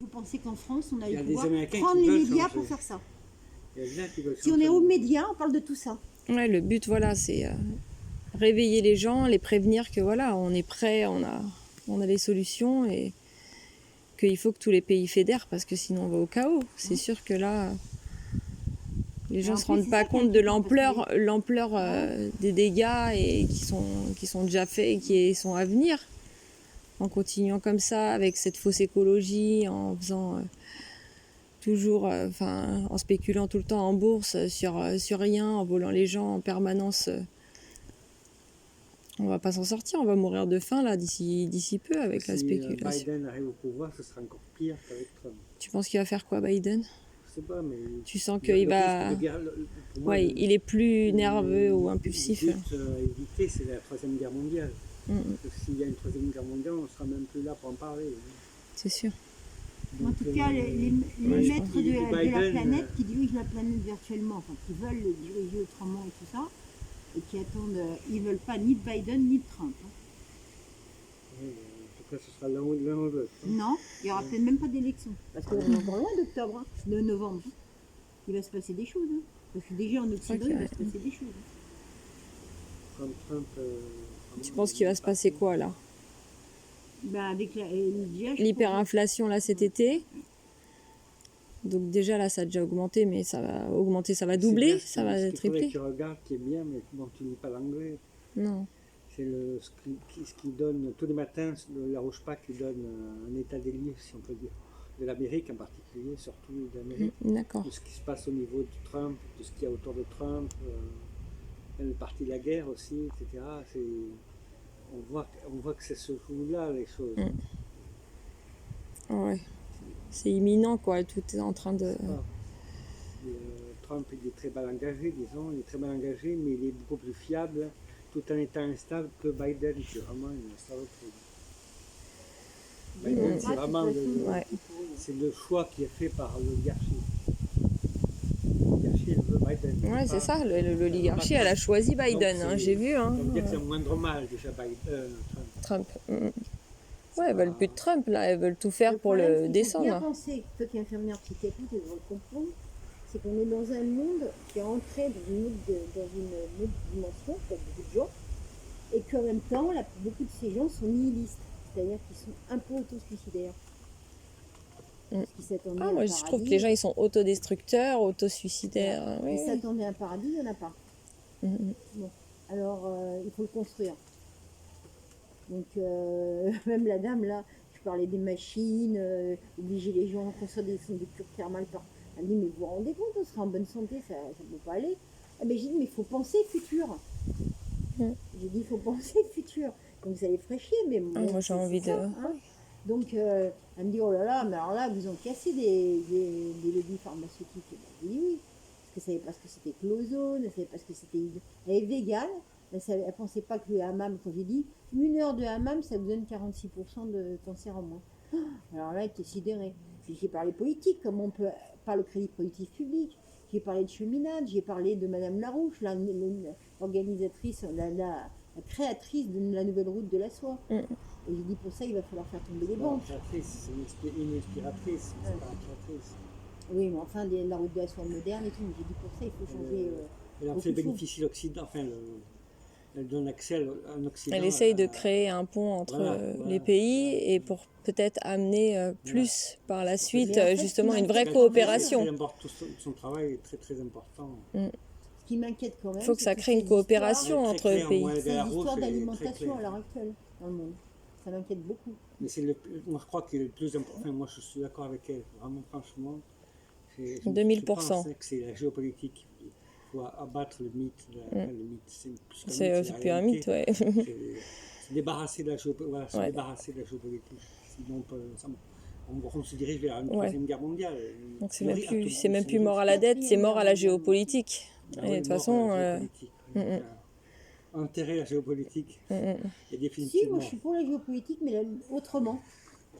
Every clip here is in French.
Vous pensez qu'en France, on Il y allait a des pouvoir Américains qui prendre les veulent médias changer. pour faire ça? Il y a des gens qui veulent Si on est changer. aux médias, on parle de tout ça. Ouais, le but, voilà, c'est réveiller les gens, les prévenir que voilà, on est prêt, on a les solutions et qu'il faut que tous les pays fédèrent parce que sinon on va au chaos. C'est sûr que là, les gens en ne se plus, rendent c'est pas ça qui est compte de inquiétant, parce l'ampleur des dégâts et qui sont déjà faits et qui sont à venir. En continuant comme ça, avec cette fausse écologie, en faisant toujours, en spéculant tout le temps en bourse sur rien, en volant les gens en permanence. On va pas s'en sortir, on va mourir de faim là d'ici peu avec la Si spéculation. Biden arrive au pouvoir, ce sera encore pire qu'avec Trump. Tu penses qu'il va faire quoi, Biden? Je sais pas, mais Tu sens le qu'il risque va... de guerre, pour moi, Ouais, il est plus nerveux ou le impulsif. but à éviter, c'est la Troisième Guerre mondiale. Mm, Parce que s'il y a une Troisième Guerre mondiale, on ne sera même plus là pour en parler. c'est sûr. En tout cas, les ouais, je maîtres pense qu'il de la Biden, planète qui dirigent la planète virtuellement, enfin qui veulent le diriger autrement et tout ça, et qui attendent, ils veulent pas ni de Biden ni de Trump. Hein. En tout cas, ce sera l'un ou l'autre. Non, il n'y aura peut-être même pas d'élection. Parce qu'on est encore loin d'octobre, hein, de novembre. Hein. Il va se passer des choses. Hein. Parce que déjà en Occident, il va se passer des choses. Hein. Comme Trump. Tu penses qu'il va se passer quoi là? Bah, avec L'hyperinflation là cet été. Donc déjà là ça a déjà augmenté, mais ça va augmenter, ça va doubler, ça va tripler. Tu regardes qui est bien, mais bon, tu ne lis pas l'anglais. Non. C'est ce qui donne tous les matins, la Roche-Pac qui donne un état des lieux, si on peut dire, de l'Amérique en particulier, surtout de l'Amérique. D'accord. De ce qui se passe au niveau de Trump, de ce qu'il y a autour de Trump, le parti de la guerre aussi, etc. On voit que c'est ce jour-là les choses. Ouais. C'est imminent quoi, tout est en train de... Trump il est très mal engagé, disons, il est très mal engagé, mais il est beaucoup plus fiable tout en étant instable que Biden, qui est vraiment une saloperie. Biden, c'est vraiment c'est le choix qui est fait par l'oligarchie. L'oligarchie, elle veut Biden. Ouais, c'est ça, l'oligarchie, elle a choisi Biden, hein, j'ai vu. Hein. Ça veut dire que c'est un moindre mal, déjà, Trump. Ouais, elles veulent plus de Trump, là, elles veulent tout faire pour le descendre. Bien penser, toi qui es infirmière psychiatrique, tu devrais le comprendre, c'est qu'on est dans un monde qui est entré dans une autre dimension, pour beaucoup de gens, et qu'en même temps, beaucoup de ces gens sont nihilistes, c'est-à-dire qu'ils sont un peu autosuicidaires. Moi je trouve que les gens ils sont autodestructeurs, autosuicidaires. Ils s'attendaient à un paradis, il n'y en a pas. Bon. Alors, il faut le construire. Donc, même la dame, là, je parlais des machines, obliger les gens à construire des cures thermales. Elle me dit, mais vous vous rendez compte, on sera en bonne santé, ça ne peut pas aller. Ah, mais j'ai dit, mais il faut penser futur. J'ai dit, il faut penser futur. Donc, ça les ferait chier, mais moi, j'ai envie de... Hein. Donc, elle me dit, oh là là, mais alors là, vous ont cassé des lobbies pharmaceutiques. Et ben, je dis oui, parce que ça savait pas ce que c'était que l'ozone, elle savait pas ce que c'était... Elle est végane. Elle ne pensait pas que le hammam, quand j'ai dit, 1 heure de hammam, ça vous donne 46% de cancer en moins. Alors là, elle était sidérée. Puis j'ai parlé politique, comment on peut parler de crédit productif public. J'ai parlé de cheminade, j'ai parlé de Madame Larouche, l'organisatrice, la créatrice de la nouvelle route de la soie. Et j'ai dit, pour ça, il va falloir faire tomber les banques. C'est une inspiratrice, c'est pas une créatrice. Oui, mais enfin, la route de la soie moderne et tout. J'ai dit, pour ça, il faut changer... elle en fait bénéficier l'Occident, enfin, elle donne accès à un Occident. Elle essaye de créer un pont entre les pays et pour peut-être amener plus par la suite, justement, une vraie coopération. Son travail est très très important. Ce qui m'inquiète quand même, il faut que ça crée une coopération entre pays. C'est l'histoire d'alimentation à l'heure actuelle dans le monde. Ça m'inquiète beaucoup. Mais moi je crois que le plus important, enfin, moi je suis d'accord avec elle, vraiment franchement. 2000%. Je pense que c'est la géopolitique. Il faut abattre le mythe. C'est plus un mythe, ouais. Se débarrasser de la géopolitique. Sinon, on se dirige vers une troisième guerre mondiale. Donc c'est même plus mort à la dette, c'est mort à la géopolitique. Et de toute façon... enterrer la géopolitique. Et définitivement. Si, moi je suis pour la géopolitique, mais autrement,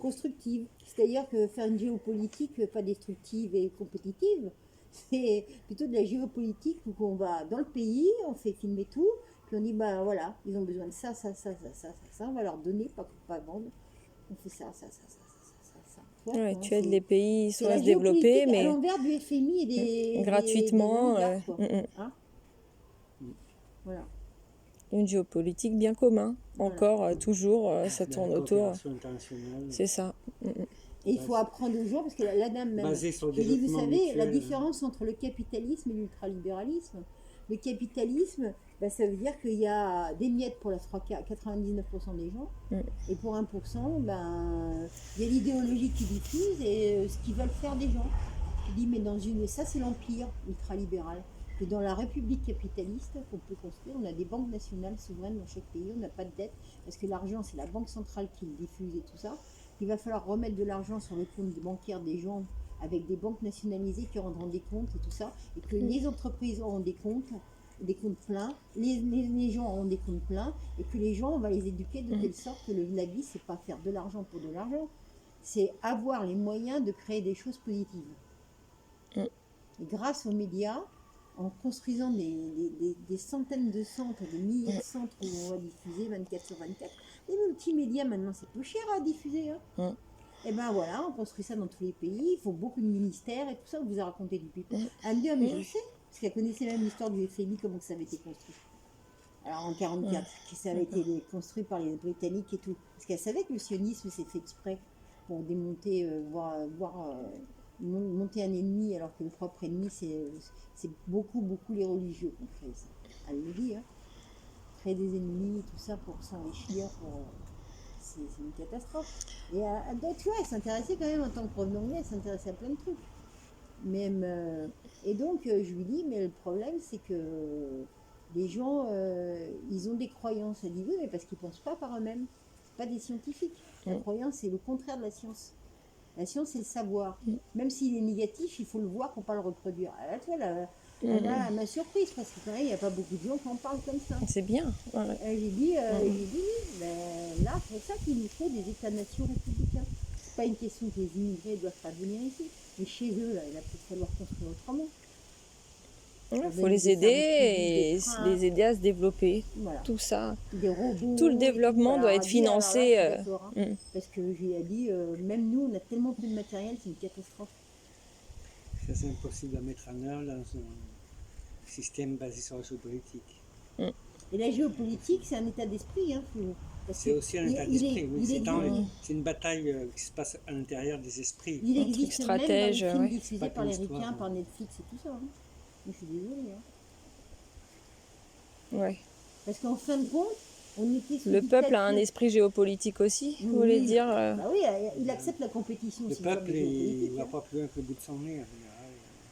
constructive. C'est-à-dire que faire une géopolitique pas destructive et compétitive, c'est plutôt de la géopolitique où on va dans le pays, on fait filmer tout, puis on dit, ben voilà, ils ont besoin de ça, on va leur donner, pas vendre. On fait ça. vois, Ouais, hein, tu aides c'est- les pays c'est soit à la se développer, géopolitique à mais l'envers du FMI et des gratuitement. oligarques, quoi. Mm, mm. Hein, voilà. Une géopolitique bien commun. Voilà. Encore, toujours, ça La tourne autour. coopération internationale C'est ça. Mm, mm. Et il faut apprendre aux gens, parce que la dame même, basée sur le qui dit, vous développement savez, la mutuel. différence entre le capitalisme et l'ultralibéralisme, le capitalisme, ben, ça veut dire qu'il y a des miettes pour la 99% des gens, Mm. et pour 1%, ben, il y a l'idéologie qui diffuse et ce qu'ils veulent faire des gens. Je dis, mais ça c'est l'empire ultralibéral. Que dans la république capitaliste qu'on peut construire, on a des banques nationales souveraines dans chaque pays, on n'a pas de dette, parce que l'argent c'est la banque centrale qui le diffuse et tout ça. Il va falloir remettre de l'argent sur le compte bancaire des gens avec des banques nationalisées qui rendront des comptes et tout ça, et que les entreprises auront des comptes pleins, les gens auront des comptes pleins, et que les gens, on va les éduquer de telle sorte que la vie, c'est pas faire de l'argent pour de l'argent, c'est avoir les moyens de créer des choses positives. Mm. Et grâce aux médias, en construisant des centaines de centres, des milliers de centres où on va diffuser 24 sur 24, les multimédias maintenant c'est peu cher à diffuser. Hein. Mm. Et ben voilà, on construit ça dans tous les pays, il faut beaucoup de ministères et tout ça, on vous a raconté depuis. Elle me dit, ah, mais je sais, parce qu'elle connaissait même l'histoire du FMI, comment ça avait été construit. Alors en 1944, que ça avait été construit par les Britanniques et tout. Parce qu'elle savait que le sionisme s'est fait exprès pour démonter, monter un ennemi, alors que le propre ennemi, c'est beaucoup les religieux qui ont créé ça. Elle le dit, hein. Créer des ennemis, tout ça pour s'enrichir, c'est une catastrophe. Et tu vois, elle s'intéressait quand même en tant que prof d'anglais, elle s'intéressait à plein de trucs. Même, et donc, je lui dis, mais le problème, c'est que les gens, ils ont des croyances. Elle dit, oui, mais parce qu'ils ne pensent pas par eux-mêmes. C'est pas des scientifiques. La croyance, c'est le contraire de la science. La science, c'est le savoir. Même s'il est négatif, il faut le voir pour ne pas le reproduire. Là, tu vois, elle m'a surprise, parce que quand même, il n'y a pas beaucoup de gens qui en parlent comme ça. C'est bien. Ouais. J'ai dit, oui, ben, là, c'est pour ça qu'il nous faut des États-nations républicains. C'est pas une question que les immigrés doivent pas venir ici. Mais chez eux, là, il va peut-être falloir construire autrement. Il faut les aider et les aider à se développer. Voilà. Tout ça. Des robots. Tout le développement doit être financé. Parce que j'ai dit, même nous, on a tellement peu de matériel, c'est une catastrophe. Ça, c'est impossible à mettre en œuvre dans un système basé sur la géopolitique. Et la géopolitique, c'est un état d'esprit. Hein, c'est aussi un état d'esprit. C'est une bataille qui se passe à l'intérieur des esprits. Il existe stratège, même dans les films diffusés par les Ricains, par Netflix et tout ça. Hein. Mais je suis désolée. Hein. Ouais. Parce qu'en fin de compte, on était sous le peuple a un esprit géopolitique aussi, vous voulez dire Bah oui, il accepte la compétition. Le peuple, il ne va pas plus loin que le bout de son nez.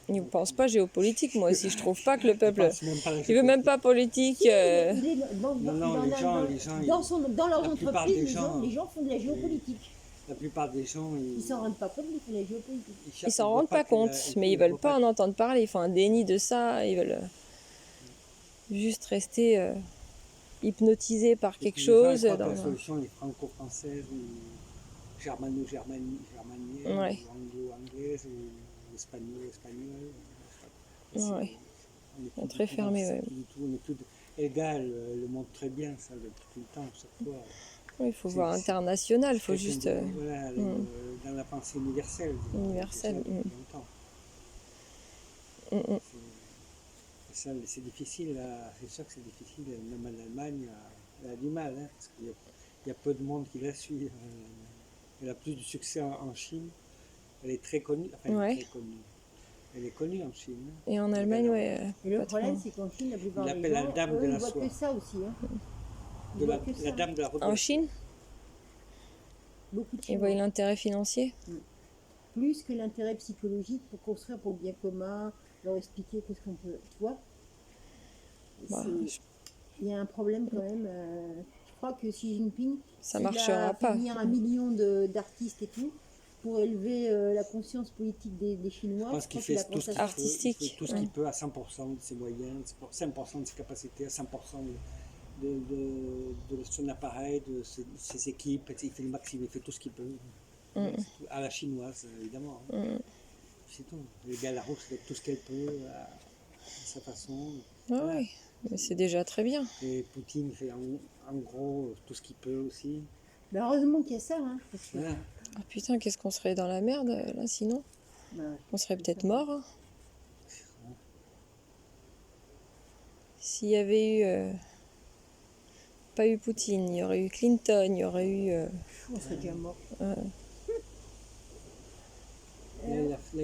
Il ne pense pas géopolitique, moi aussi. Je trouve pas que le peuple. Il veut même pas politique. Dans leurs entreprises, les gens font de la géopolitique. La plupart des gens, ils s'en rendent pas compte, ils font de la géopolitique. Ils s'en rendent pas compte, mais ils veulent pas en entendre parler. Ils font un déni de ça. Ils veulent juste rester hypnotisés par quelque chose. La solution est franco-française ou germano-germanienne, ou anglo-anglaise, ou espagnole. Ouais. On est très fermé. Ouais. On est tout. Et le gars le montre très bien, ça, tout le temps, chaque fois. Il faut voir international, il faut juste... Voilà, dans la pensée universelle. Universelle. C'est difficile, c'est sûr que c'est difficile, même en Allemagne, elle a du mal, hein, parce qu'il y a peu de monde qui la suit. Elle a plus de succès en Chine, elle est très connue, elle est connue en Chine. Hein. Et en Allemagne, ouais. Et le problème, c'est qu'en Chine, la plupart des gens, la dame de la soie. Ils voient que ça aussi. Hein. La dame de la En Chine, beaucoup de ils voient l'intérêt financier. Plus que l'intérêt psychologique pour construire pour le bien commun, leur expliquer qu'est-ce qu'on peut. Tu vois, il y a un problème quand même. Je crois que Xi Jinping, ça marchera pas. Il y a 1 million d'artistes et tout pour élever la conscience politique des Chinois. Parce qu'il fait tout ce artistique. Il fait tout ce qu'il peut à 100% de ses moyens, 100% de ses capacités, à 100% de son appareil, de ses équipes. Il fait le maximum, il fait tout ce qu'il peut. À la chinoise, évidemment. C'est tout. Le Belarus fait tout ce qu'elle peut à sa façon. Oui, mais c'est déjà très bien. Et Poutine fait en gros tout ce qu'il peut aussi. Mais heureusement qu'il y a ça. Hein, parce que Ah putain, qu'est-ce qu'on serait dans la merde là sinon? Bah, On serait peut-être mort. Hein. S'il y avait eu pas eu Poutine, il y aurait eu Clinton, il y aurait eu on serait déjà mort.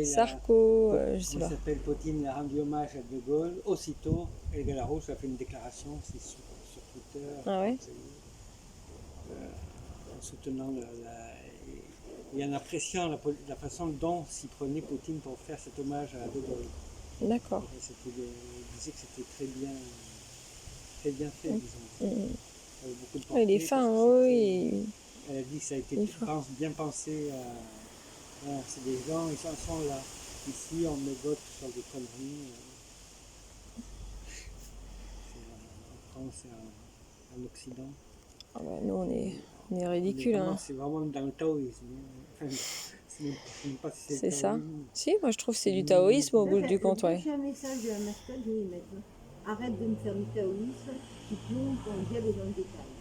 Sarko, je sais Il pas. s'appelle Poutine, il a rendu hommage à De Gaulle. Aussitôt, El Galarouche a fait une déclaration, c'est sur Twitter, Ah ouais? en soutenant et en appréciant la façon dont s'y prenait Poutine pour faire cet hommage à De Gaulle. D'accord. Il disait que c'était très bien fait, disons. Mm. Avec beaucoup de Ouais, il est portraits, fin, parce que oui. elle a dit que ça a été Il est fin. bien pensé. Voilà, c'est des gens, ils sont là. Ici, on mégote sur des conneries. En France et en Occident. Ah bah, nous, on est ridicule. Hein. C'est vraiment dans le taoïsme. Enfin, c'est même pas si c'est C'est le ça. taoïsme. Si, moi je trouve que c'est du taoïsme au bout du compte, Le ouais. prochain message de la mascotte, je vais y mettre. Arrête de me faire du taoïsme, tu plonges dans le diable et dans le détail.